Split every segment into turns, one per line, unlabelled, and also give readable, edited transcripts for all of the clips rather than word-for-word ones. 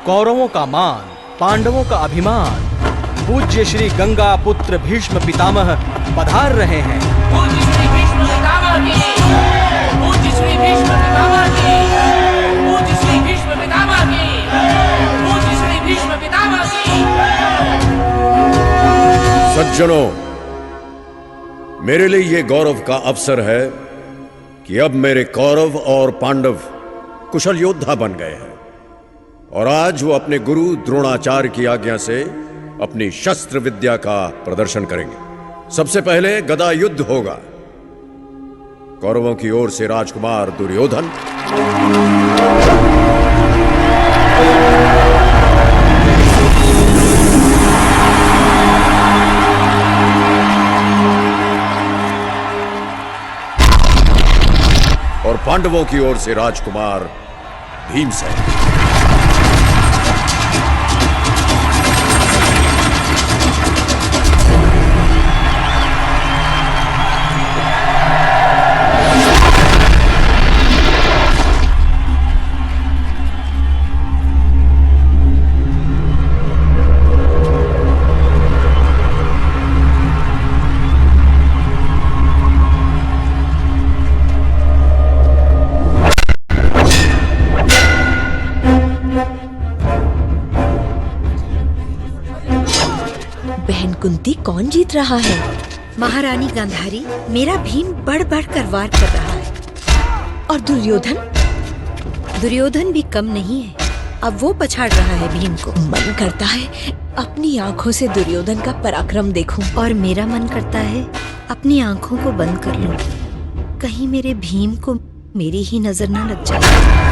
कौरवों का मान, पांडवों का अभिमान। पूज्य श्री गंगा पुत्र भीष्म पितामह पधार रहे हैं।
पूज्य श्री भीष्म पितामह की, पूज्य श्री भीष्म पितामह की, पूज्य श्री भीष्म पितामह की, पूज्य श्री भीष्म पितामह की।
सज्जनों, मेरे लिए ये गौरव का अवसर है कि अब मेरे कौरव और पांडव कुशल योद्धा बन गए हैं और आज वो अपने गुरु द्रोणाचार्य की आज्ञा से अपनी शस्त्र विद्या का प्रदर्शन करेंगे। सबसे पहले गदा युद्ध होगा। कौरवों की ओर से राजकुमार दुर्योधन और पांडवों की ओर से राजकुमार भीमसेन।
बहन कुंती, कौन जीत रहा है?
महारानी गांधारी, मेरा भीम बढ़ बढ़ कर वार कर रहा है।
और दुर्योधन?
दुर्योधन भी कम नहीं है, अब वो पछाड़ रहा है भीम को।
मन करता है अपनी आंखों से दुर्योधन का पराक्रम देखूं।
और मेरा मन करता है अपनी आंखों को बंद कर लूं, कहीं मेरे भीम को मेरी ही नजर न लग जाए।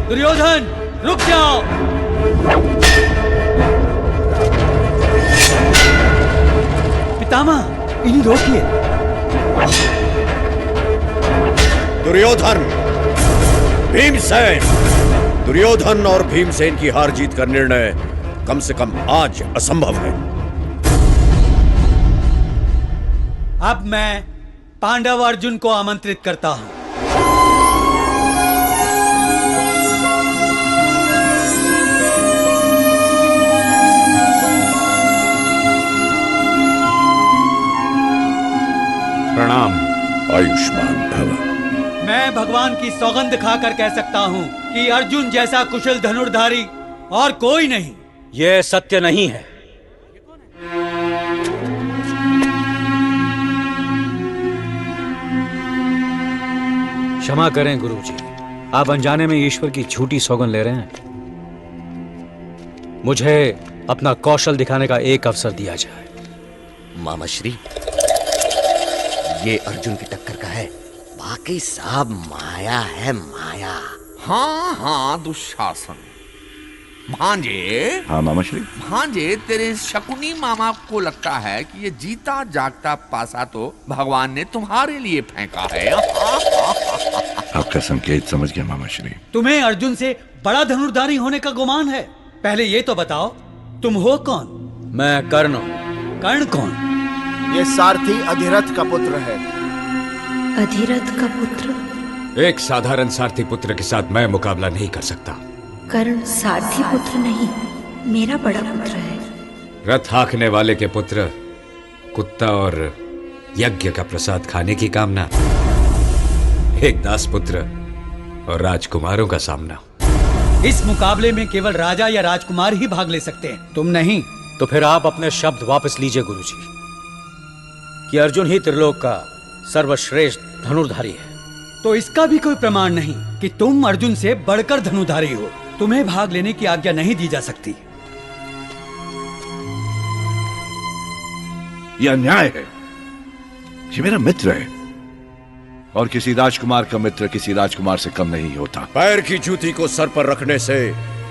दुर्योधन, रुक जाओ। पितामह, इन्हें रोकिए।
दुर्योधन, भीमसेन। दुर्योधन और भीमसेन की हार जीत का निर्णय कम से कम आज असंभव है।
अब मैं पांडव अर्जुन को आमंत्रित करता हूं।
प्रणाम। आयुष्मान भव।
मैं भगवान की सौगंध खाकर कह सकता हूं कि अर्जुन जैसा कुशल धनुर्धारी और कोई नहीं।
यह सत्य नहीं है। क्षमा करें गुरुजी, आप अनजाने में ईश्वर की झूठी सौगंध ले रहे हैं। मुझे अपना कौशल दिखाने का एक अवसर दिया जाए।
मामा श्री, ये अर्जुन की टक्कर का है, बाकी सब माया है, माया।
हाँ हाँ दुशासन। भांजे।
हाँ मामा श्री।
भांजे, तेरे शकुनी मामा को लगता है कि ये जीता जागता पासा तो भगवान ने तुम्हारे लिए फेंका है।
आपका संकेत समझ गया मामा श्री।
तुम्हें अर्जुन से बड़ा धनुर्धारी होने का गुमान है। पहले ये तो बताओ, तुम हो कौन?
मैं कर्ण हूं।
कर्ण कौन?
ये सारथी अधिरथ का पुत्र है।
अधिरथ का पुत्र?
एक साधारण सारथी पुत्र के साथ मैं मुकाबला नहीं कर सकता।
कर्ण सारथी पुत्र नहीं, मेरा बड़ा पुत्र है।
रथ हाँकने वाले के पुत्र, कुत्ता और यज्ञ का प्रसाद खाने की कामना, एक दास पुत्र और राजकुमारों का सामना।
इस मुकाबले में केवल राजा या राजकुमार ही भाग ले सकते हैं, तुम नहीं।
तो फिर आप अपने शब्द वापस लीजिए गुरुजी, कि अर्जुन ही त्रिलोक का सर्वश्रेष्ठ धनुर्धारी है।
तो इसका भी कोई प्रमाण नहीं कि तुम अर्जुन से बढ़कर धनुर्धारी हो। तुम्हें भाग लेने की आज्ञा नहीं दी जा सकती।
यह अन्याय है। ये मेरा मित्र है और किसी राजकुमार का मित्र किसी राजकुमार से कम नहीं होता।
पैर की जूती को सर पर रखने से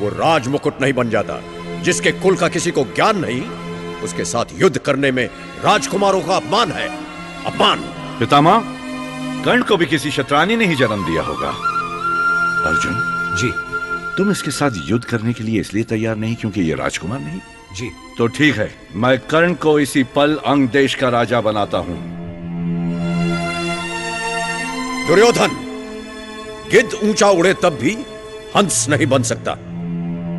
वो राज मुकुट नहीं बन जाता। जिसके कुल का किसी को ज्ञान नहीं, उसके साथ युद्ध करने में राजकुमारों का अपमान है। अपमान।
पितामह, कर्ण को भी किसी शतरानी ने ही जन्म दिया होगा। अर्जुन
जी।
तुम इसके साथ युद्ध करने के लिए इसलिए तैयार नहीं क्योंकि ये राजकुमार नहीं?
जी।
तो ठीक है, मैं कर्ण को इसी पल अंग देश का राजा बनाता हूं।
दुर्योधन, गिद्ध ऊंचा उड़े तब भी हंस नहीं बन सकता।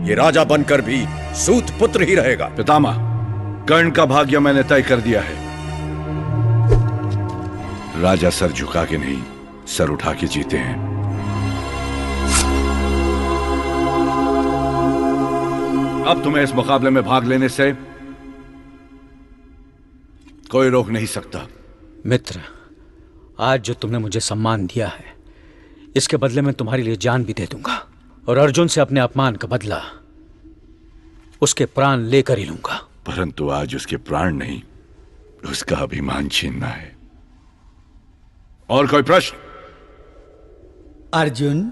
ये राजा बनकर भी सूत पुत्र ही रहेगा।
पितामह, कर्ण का भाग्य मैंने तय कर दिया है। राजा सर झुका के नहीं, सर उठा के जीते हैं। अब तुम्हें इस मुकाबले में भाग लेने से कोई रोक नहीं सकता।
मित्र, आज जो तुमने मुझे सम्मान दिया है, इसके बदले में तुम्हारे लिए जान भी दे दूंगा, और अर्जुन से अपने अपमान का बदला उसके प्राण लेकर ही लूंगा।
परंतु आज उसके प्राण नहीं, उसका अभिमान छीनना है। और कोई प्रश्न?
अर्जुन,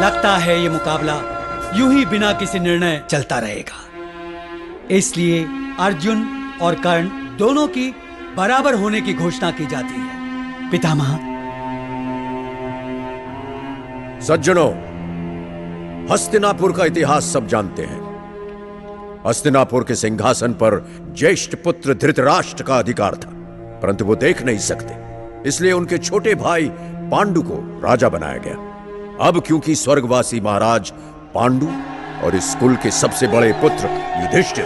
लगता है ये मुकाबला यूं ही बिना किसी निर्णय चलता रहेगा। इसलिए अर्जुन और कर्ण दोनों की बराबर होने की घोषणा की जाती है। पितामह।
सज्जनों, हस्तिनापुर का इतिहास सब जानते हैं। हस्तिनापुर के सिंहासन पर ज्येष्ठ पुत्र धृतराष्ट्र का अधिकार था, परंतु वो देख नहीं सकते, इसलिए उनके छोटे भाई पांडु को राजा बनाया गया। अब क्योंकि स्वर्गवासी महाराज पांडु और इस कुल के सबसे बड़े पुत्र युधिष्ठिर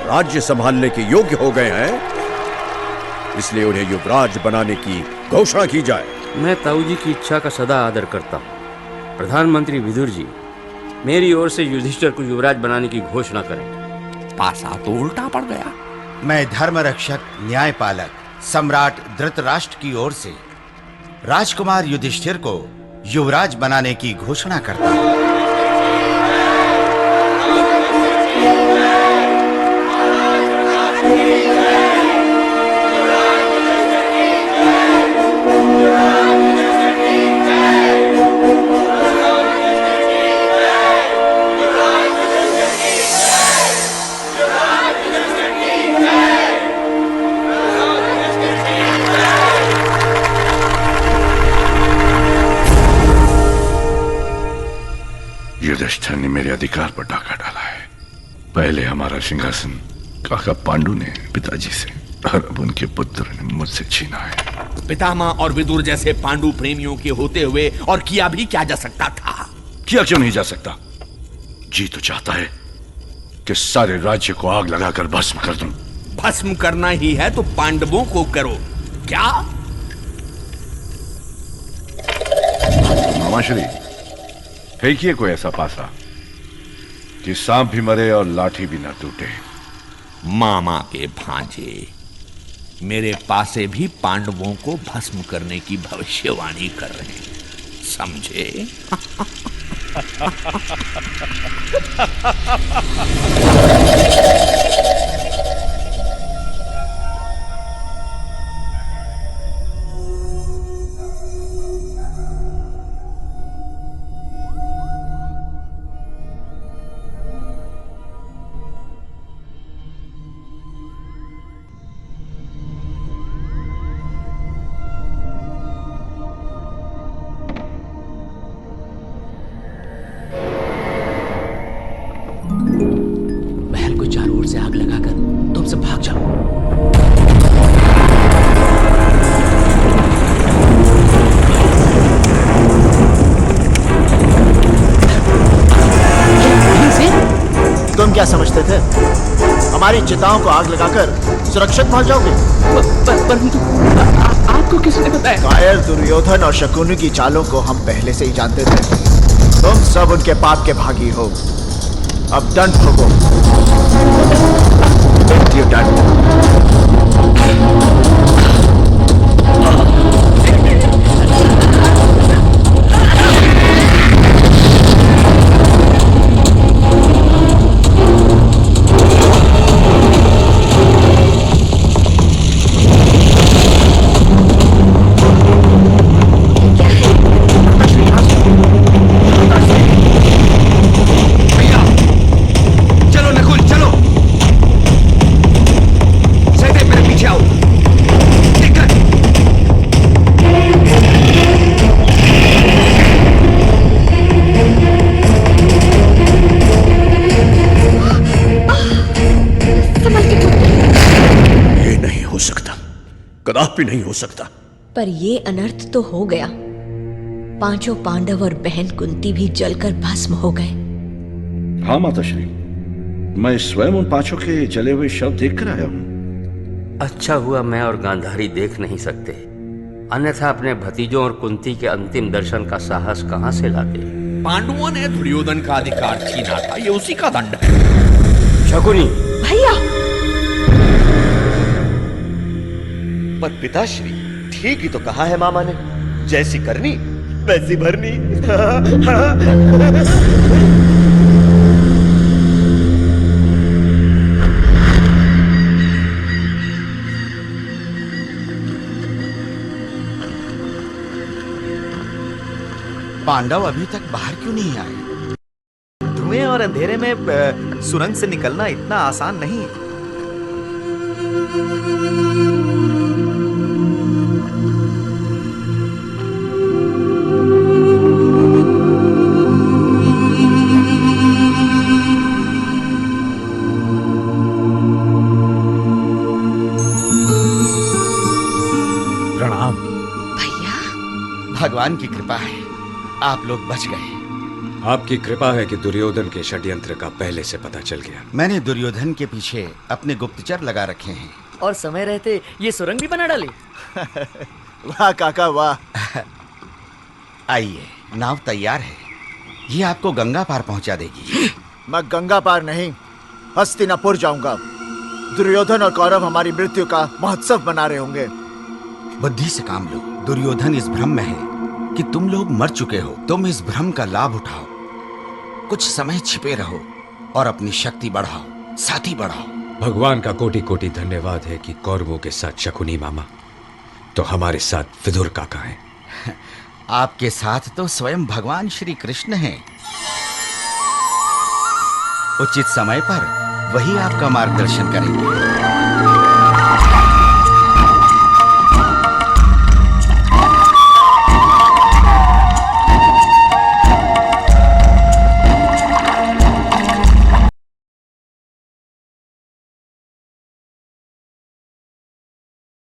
राज्य संभालने के योग्य हो गए हैं, इसलिए उन्हें युवराज बनाने की घोषणा की जाए।
मैं ताऊ जी की इच्छा का सदा आदर करता हूँ। प्रधानमंत्री विदुर जी, मेरी ओर से युधिष्ठिर को युवराज बनाने की घोषणा करें।
पासा तो उल्टा पड़ गया।
मैं धर्म रक्षक न्यायपालक सम्राट धृतराष्ट्र की ओर से राजकुमार युधिष्ठिर को युवराज बनाने की घोषणा करता हूं।
युधिष्ठिर ने मेरे अधिकार पर डाका डाला है। पहले हमारा सिंहासन काका पांडु ने पिताजी से, और अब उनके पुत्र ने मुझसे छीना है।
पितामह और विदुर जैसे पांडु प्रेमियों के होते हुए और किया भी क्या जा सकता था?
किया क्यों नहीं जा सकता? जी तो चाहता है कि सारे राज्य को आग लगाकर भस्म कर दूं।
भस्म करना ही है तो पांडवों को करो। क्या
मामाश्री, फेंकिए कोई ऐसा पासा कि सांप भी मरे और लाठी भी ना टूटे।
मामा के भांजे, मेरे पासे भी पांडवों को भस्म करने की भविष्यवाणी कर रहे हैं, समझे?
तुम क्या समझते थे हमारी चिताओं को आग लगाकर सुरक्षित पहुंच जाओगे?
परंतु आपको किसने बताया?
कायर, दुर्योधन और शकुनी की चालों को हम पहले से ही जानते थे। तुम सब उनके पाप के भागी हो। अब दंड भोगो। मृत्युदंड।
कदापि नहीं हो सकता।
पर ये अनर्थ तो हो गया। पांचों पांडव और बहन कुंती भी जलकर भस्म हो गए।
हाँ माताश्री, मैं स्वयं उन पांचों के जले हुए शव देख कर आया हूं।
अच्छा हुआ मैं और गांधारी देख नहीं सकते, अन्यथा अपने भतीजों और कुंती के अंतिम दर्शन का साहस कहां से लाते।
पांडवों ने दुर्योधन का अधिकार छीना था, ये उसी का दंड है।
शकुनी
भैया,
पर पिताश्री, ठीक ही तो कहा है मामा ने, जैसी करनी वैसी भरनी।
पांडव अभी तक बाहर क्यों नहीं आए?
धुएं और अंधेरे में सुरंग से निकलना इतना आसान नहीं है।
प्रणाम।
भैया,
भगवान की कृपा है, आप लोग बच गए।
आपकी कृपा है कि दुर्योधन के षड्यंत्र का पहले से पता चल गया।
मैंने दुर्योधन के पीछे अपने गुप्तचर लगा रखे हैं।
और समय रहते ये सुरंग भी बना डाली।
वाह काका वाह।
आइए, नाव तैयार है, ये आपको गंगा पार पहुंचा देगी।
मैं गंगा पार नहीं, हस्तिनापुर जाऊंगा। दुर्योधन और कौरव हमारी मृत्यु का महोत्सव मना रहे होंगे।
बुद्धि से काम लो। दुर्योधन इस भ्रम में है कि तुम लोग मर चुके हो। तुम इस भ्रम का लाभ उठाओ, कुछ समय छिपे रहो और अपनी शक्ति बढ़ाओ, साथी बढ़ाओ।
भगवान का कोटि कोटि धन्यवाद है कि कौरवों के साथ शकुनी मामा तो हमारे साथ विदुर काका हैं।
आपके साथ तो स्वयं भगवान श्री कृष्ण हैं। उचित समय पर वही आपका मार्गदर्शन करेंगे।